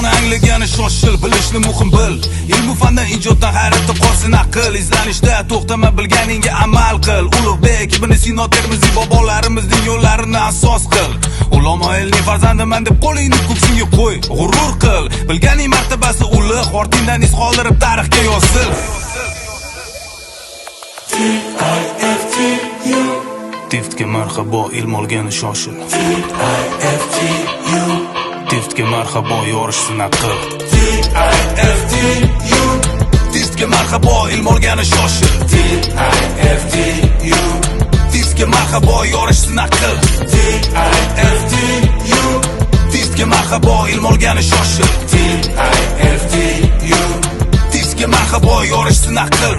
Buni anglagani shoshil, bilishni muhim bil. Ilm fandan ijoddan hayratda qolsin aql. Izlanishda to'xtama, bilganingga amal qil. Ulug'bek ibn Sino Termiziy bobolarimizning yo'llarini asos qil. Ulamo elning farzandiman deb qo'lingni ko'ksingga qo'y, g'urur qil. Bilganing martabasi ulug', ortingdan iz qoldirib tarixga yozil. Tiftga marhabo, ilm olgani shoshil. Tiftga marhabo, yorishsin aql. Tiftga marhabo, ilm olgani shoshil. Tiftga marhabo, yorishsin aql. Tiftga marhabo, ilm olgani shoshil. Tiftga marhabo, yorishsin aql.